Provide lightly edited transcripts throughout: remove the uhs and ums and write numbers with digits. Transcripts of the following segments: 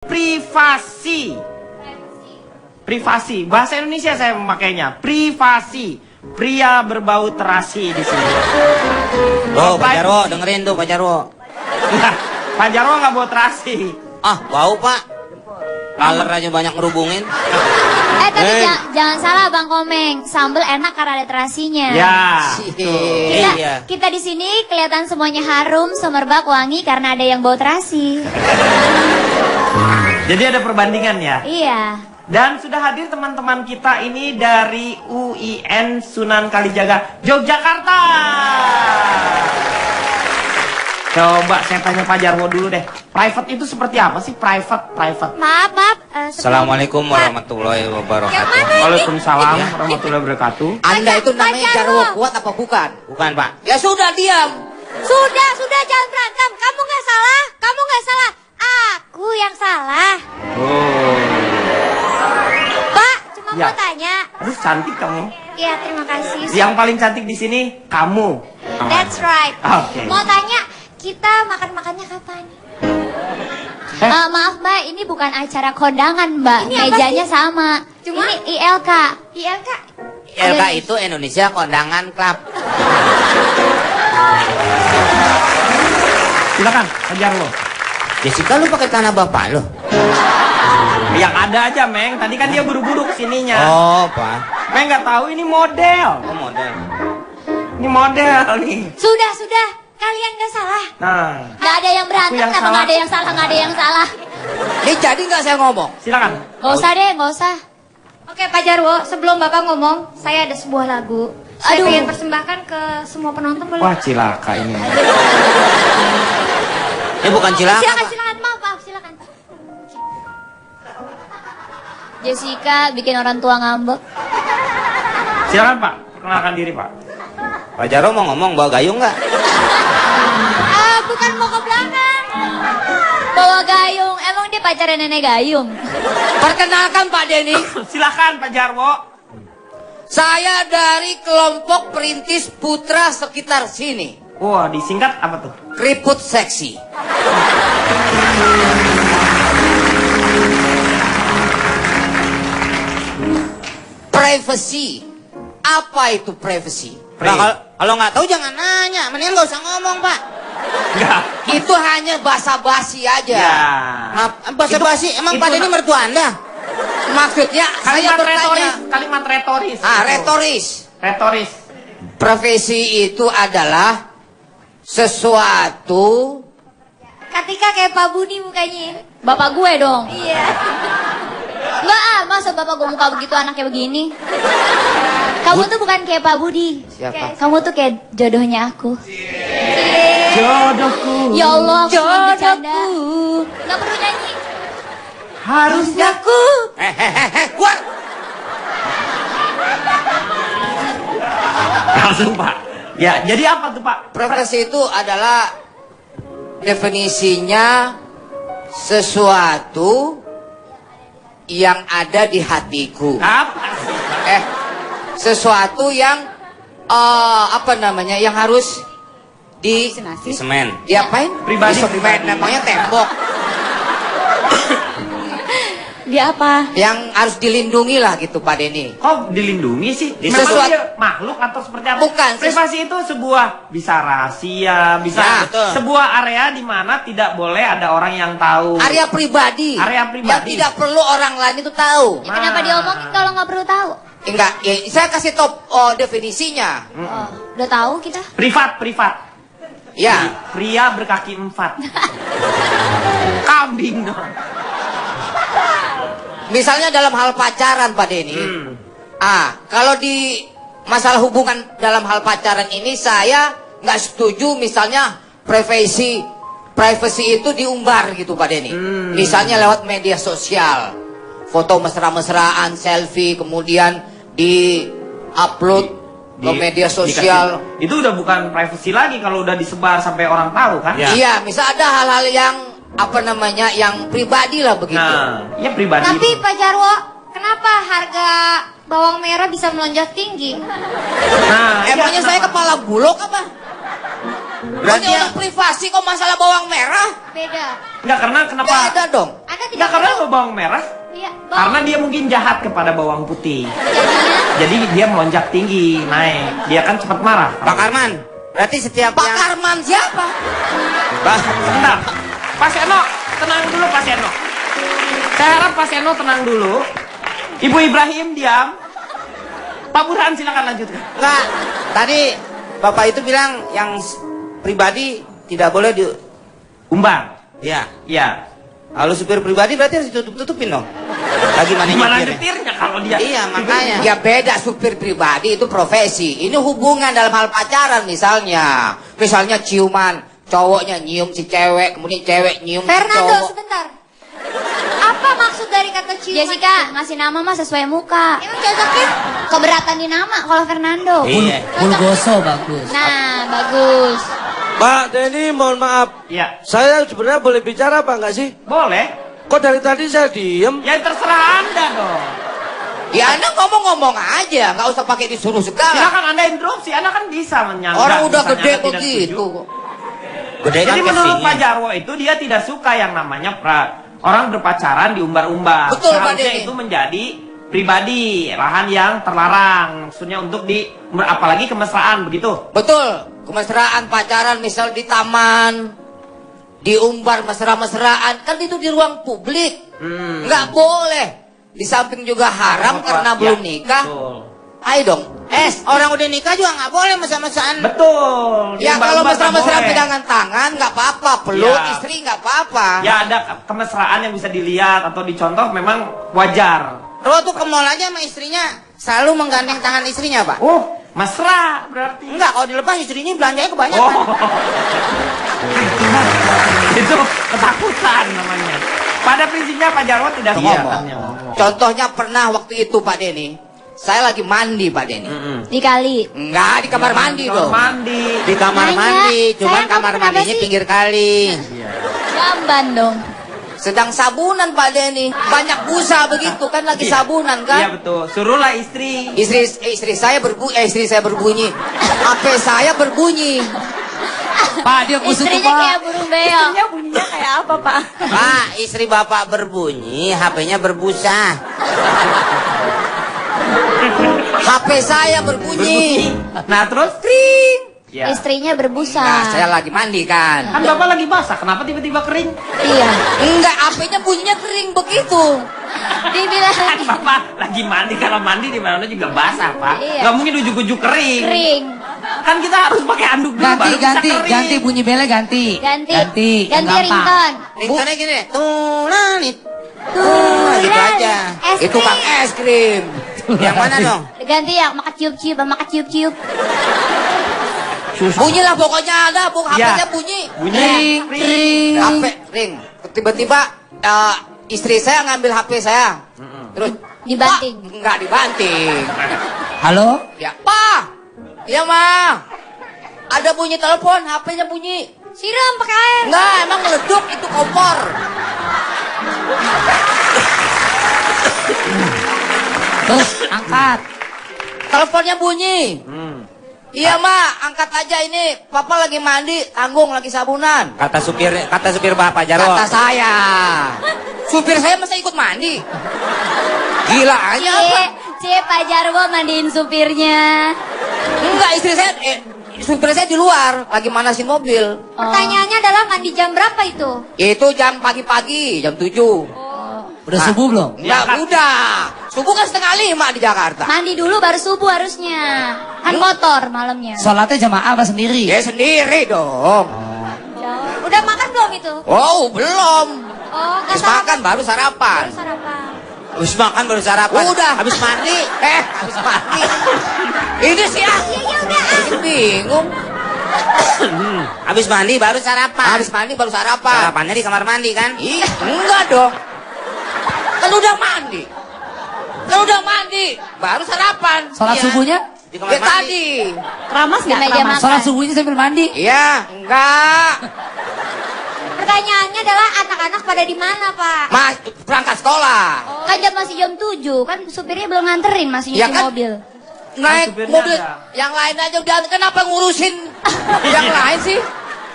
Privasi. Privasi. Bahasa Indonesia saya memakainya. Privasi. Pria berbau terasi di sini. Oh, Pak Jarwo, dengerin tuh Pak Jarwo. Nah, Pak Jarwo nggak bau terasi. Ah, bau Pak. Laler aja banyak ngerubungin. Tapi jangan salah Bang Komeng, sambal enak karena ada terasinya. Ya. Kita di sini kelihatan semuanya harum, semerbak, wangi karena ada yang bau terasi. Jadi ada perbandingan ya. Iya. Dan sudah hadir teman-teman kita ini dari UIN Sunan Kalijaga, Yogyakarta. Coba saya tanya Pak Jarwo dulu deh. Private itu seperti apa sih? Private. Maaf. Assalamualaikum warahmatullahi wabarakatuh. Waalaikumsalam warahmatullahi wabarakatuh. Anda itu namanya Jarwo kuat apa bukan? Bukan Pak. Ya sudah diam. Sudah jangan berantem. Kamu nggak salah. Aku yang salah. Oh. Pak, cuma Ya. mau tanya. Aduh cantik kamu. Iya, terima kasih. Yang paling cantik di sini kamu. That's right. Oke. Mau tanya, kita makannya kapan? Maaf Mbak, ini bukan acara kondangan Mbak. Ini apa Mejanya sama. Cuma? Ini ILK. ILK itu Indonesia Kondangan Club. Silakan Pak Jarwo. Jessica lu pakai tanah bapak lo? Yang ada aja Meng. Tadi kan dia buru-buru kesininya. Oh Pak. Meng nggak tahu ini model. Oh model. Ini model nih. Sudah. Kalian nggak salah. Nah, Nggak ada yang berantem, Aku yang kenapa salah. nggak ada yang salah? Ini jadi nggak saya ngomong? silakan. Nggak usah deh, nggak usah. Oke Pak Jarwo, sebelum Bapak ngomong, saya ada sebuah lagu. Saya Aduh. ingin persembahkan ke semua penonton boleh? Wah cilaka ini. Ini bukan cilaka Pak. Silakan, maaf, silakan. Jessica bikin orang tua ngambek. Silakan Pak. Perkenalkan diri Pak. Pak Jarwo mau ngomong bawa gayung nggak? Bukan mau ke belakang. Bawa gayung, emang dia pacarnya nenek gayung? Perkenalkan Pak Denny. Silakan Pak Jarwo. Saya dari kelompok perintis putra sekitar sini. Wah disingkat apa tuh? Keriput seksi. Privacy. Apa itu privacy? Nah, kalau nggak tahu jangan nanya. Mendingan nggak usah ngomong Pak. Enggak. Itu hanya basa-basi aja. Ya. Nah, basa-basi emang itu Pak Denny mertua Anda? Maksudnya saya bertanya. Kalimat retoris. Retoris. Retoris. Profesi itu adalah sesuatu. Ketika kayak Pak Budi mukanya. Bapak gue dong. Iya. Enggak masa bapak gue muka begitu anaknya begini. Kamu tuh bukan kayak Pak Budi. Siapa? Kamu tuh kayak jodohnya aku. Jodohku. Ya Allah, aku cuma bercanda. Jodohku. Nggak perlu nyanyi. Harusnya. Aku. Keluar. Langsung Pak. Ya jadi apa tuh Pak? Profesi itu adalah definisinya sesuatu yang ada di hatiku. Apa sih? Sesuatu yang apa namanya yang harus di semen. Diapain? Pribadi. Di semen, namanya tembok. Dia apa? Yang harus dilindungi lah gitu Pak Denny. Kok dilindungi sih? Di Memang sesuatu- dia makhluk atau seperti apa? Bukan, Privasi itu sebuah bisa rahasia, bisa Ya, betul. sebuah area di mana tidak boleh ada orang yang tahu. Area pribadi. Area pribadi. Yang tidak perlu orang lain itu tahu. Ya, kenapa diomongin kalau nggak perlu tahu? Enggak, ya, saya kasih top definisinya. Oh, udah tahu kita? Privat. Ya, Pria berkaki 4. Kambing dong. misalnya dalam hal pacaran Pak Denny. Kalau di masalah hubungan dalam hal pacaran ini saya nggak setuju misalnya privacy itu diumbar gitu Pak Denny. Misalnya lewat media sosial, foto mesra-mesraan, selfie, kemudian di-upload ke media sosial. Itu udah bukan privacy lagi kalau udah disebar sampai orang tahu kan? Iya, misal ada hal-hal yang apa namanya yang pribadi lah begitu. Nah, ya pribadi. Tapi itu. Pak Jarwo, kenapa harga bawang merah bisa melonjak tinggi? Nah, Emangnya iya, saya kenapa? kepala bulog apa? Berarti Berarti orang privasi kok masalah bawang merah? Beda. Enggak karena kenapa? Beda dong. Anda mereka tidak Enggak, karena perlu. apa bawang merah? Iya, Karena dia mungkin jahat kepada bawang putih. jadinya Jadi dia melonjak tinggi, naik. Dia kan cepat marah. Pak Karman, berarti setiap Pak yang... Karman siapa? Sebentar. Pak Seno, tenang dulu Pak Seno. Saya harap Pak Seno tenang dulu. Ibu Ibrahim diam. Pak Burhan silakan lanjutkan. Enggak, tadi Bapak itu bilang yang pribadi tidak boleh di... Umbang. Ya, Iya. kalau supir pribadi berarti harus ditutup-tutupin dong. Lagi mana Gimana nyetirnya? nyetirnya kalau dia? Iya, makanya. Ya beda, supir pribadi itu profesi. Ini hubungan dalam hal pacaran misalnya. Misalnya ciuman, cowoknya nyium si cewek, kemudian cewek nyium si Fernando, cowok. sebentar. Apa maksud dari kata ciuman? Jessica, ngasih nama mah sesuai muka. Emang cocoknya? Keberatan di nama kalau Fernando. Iya. Pulgoso bagus. Nah, bagus. Pak Denny, mohon maaf. Iya. Saya sebenarnya boleh bicara apa enggak sih? Boleh. Kok dari tadi saya diem? Ya terserah Anda dong. Ya Anda ngomong-ngomong aja, nggak usah pakai disuruh segala. Silakan Anda interupsi. Anda kan bisa menyanggah. Orang udah misalnya gede Anda tidak begitu. setuju. Gede kan Jadi menurut casingnya. Pak Jarwo itu dia tidak suka yang namanya orang berpacaran diumbar-umbar. Betul, Pak Seharusnya Denny. itu menjadi pribadi, lahan yang terlarang. Maksudnya untuk apalagi kemesraan begitu. Betul, kemesraan pacaran misal di taman, diumbar mesra-mesraan, kan itu di ruang publik. Nggak boleh. Di samping juga haram karena Ya, belum nikah. Betul. Ayo dong. Orang udah nikah juga nggak boleh mesra-mesraan. Betul. Ya kalau Diumbar-umbar mesra-mesraan nggak boleh. pegangan tangan nggak apa-apa, peluk Ya. istri nggak apa-apa. Ya ada kemesraan yang bisa dilihat atau dicontoh memang wajar. Lo tuh ke mall aja sama istrinya selalu menggandeng tangan istrinya, Pak. Oh, mesra berarti. Enggak, kalau dilepas istrinya belanjanya kebanyakan. Oh. Itu ketakutan namanya. Pada prinsipnya Pak Jarwo tidak Ngomong. ngomong. Contohnya pernah waktu itu Pak Denny, saya lagi mandi Pak Denny. Di kali. Enggak, di kamar mandi Kamar loh. mandi. Di kamar Nanya, mandi, cuman sayang, kamu kamar kenapa mandinya sih? pinggir kali. Jamban dong. Sedang sabunan Pak Denny. Banyak busa begitu kan lagi Iya. sabunan Iya kan. betul. Suruhlah istri. Istri saya berbunyi. HP saya berbunyi. Pak, dia kusut tuh, Istrinya kayak Pak. burung beo. bunyinya kayak apa, Pak? Pak, istri Bapak berbunyi, HP-nya berbusa. HP saya berbunyi. Nah terus? Kring. Ya. Istrinya berbusa. Nah, saya lagi mandi kan. Kan bapak lagi basah. Kenapa tiba-tiba kering? Iya. Enggak, HP-nya bunyinya kering begitu. Dibilang Kan bapak lagi mandi. Kalau mandi di mana juga basah pak. Iya. Gak mungkin ujuk-ujuk kering. kering. Kan kita harus pakai anduk dulu Ganti, baru bisa ganti, kering. ganti bunyi belnya ganti. Ganti. Ganti. yang gampang. ringtone. Ringtone gini deh. Tulanit. Tuh, Gitu aja. Itu Kang es krim. Yang mana dong? Ganti ya, makan ciup-ciup, makan ciup-ciup. Bunyi lah pokoknya ada, Ya. HP-nya bunyi. Bunyi. Ring, ring. HP ring. Tiba-tiba istri saya ngambil HP saya. Terus Dibanting. "Pak," enggak dibanting. Halo? Ya, "Pak." Iya, Ma. Ada bunyi telepon, HP-nya bunyi. Siram pakai air. Enggak, emang meleduk itu kompor. Terus, angkat. Teleponnya bunyi. Iya, Ma, angkat aja ini. Papa lagi mandi, tanggung lagi sabunan. Kata supir Bapak Jarwo. Kata saya. Supir saya masa ikut mandi? Gila aja apa? Cie, Pak Jarwo mandiin supirnya. Enggak, supir saya di luar, lagi manasin mobil. Pertanyaannya adalah mandi jam berapa itu? Itu jam pagi-pagi, jam 7. Udah subuh belum? Enggak, udah. Subuh kan 4:30 di Jakarta. Mandi dulu baru subuh harusnya. Kan kotor malamnya. Sholatnya jamaah apa sendiri? Ya sendiri dong. Udah makan belum itu? Oh, belum. Oh, nggak Habis makan baru sarapan. Baru sarapan. Habis makan baru sarapan. Udah. Habis mandi. Habis mandi. Ini sih ah. Iya, udah. Bikin bingung. Habis mandi baru sarapan. Habis mandi baru sarapan. Sarapannya di kamar mandi kan? Ih, enggak dong. Kan udah mandi. Baru sarapan. Sholat Iya. subuhnya? Di kamar Ya mandi. tadi. Keramas nggak? Meja makan. Sholat subuhnya sambil mandi? Iya, enggak. Pertanyaannya adalah anak-anak pada di mana, Pak? Mas, berangkat sekolah. Kan masih jam 7, kan supirnya belum nganterin, masih Ya nyuci kan? mobil. Naik supirnya mobil ada. yang lain aja udah, kenapa ngurusin yang lain sih?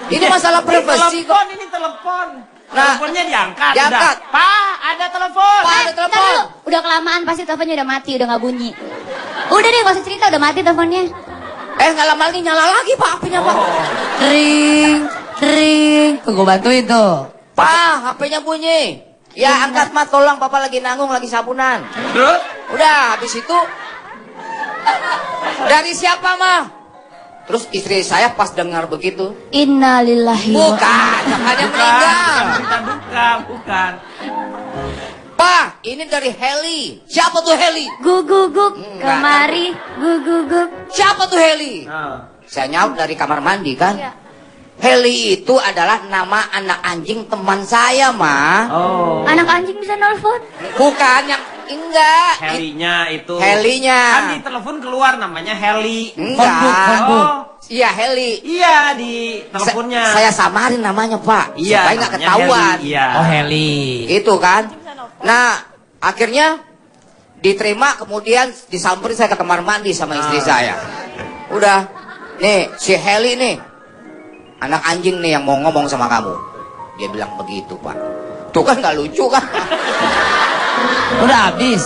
Ini masalah privasi kok. Ini telepon. Nah, teleponnya diangkat. diangkat. Udah. Pak, ada telepon. Pak, ada Ntar telepon. dulu. Udah kelamaan pasti teleponnya udah mati, udah nggak bunyi. Udah deh, gak usah cerita, udah mati teleponnya. Nggak lama lagi nyala lagi Pak HP-nya Pak. Ring, ring. Tuh gue bantuin tuh. Pak, HP-nya bunyi. Ya angkat Mak, tolong Papa lagi nanggung, lagi sabunan. Terus? Udah, habis itu dari siapa Mah? Terus istri saya pas dengar begitu, Innalillahi. bukan, jangan meninggal. Bukan, duka, bukan. Pak, ini dari Heli. Siapa tuh Heli? Guguguk Enggak. kemari, guguguk. Siapa tuh Heli? Nah. Saya nyaut dari kamar mandi kan. Iya. Heli itu adalah nama anak anjing teman saya, Ma. Oh. Anak anjing bisa nelfon. Bukan yang enggak. Helinya itu. Helinya. Kan di telepon keluar namanya Heli. Phone book, phone Enggak. book. Oh. Iya, Heli. Iya di teleponnya. Saya samarin namanya, Pak. Iya. Supaya nggak namanya ketahuan. Heli, Iya. Oh Heli. Itu kan. Nah, akhirnya diterima, kemudian disamperin saya ke kamar mandi sama istri saya. Udah, nih si Heli nih, anak anjing nih yang mau ngomong sama kamu. Dia bilang begitu Pak. Tuh kan nggak lucu kan? Udah habis.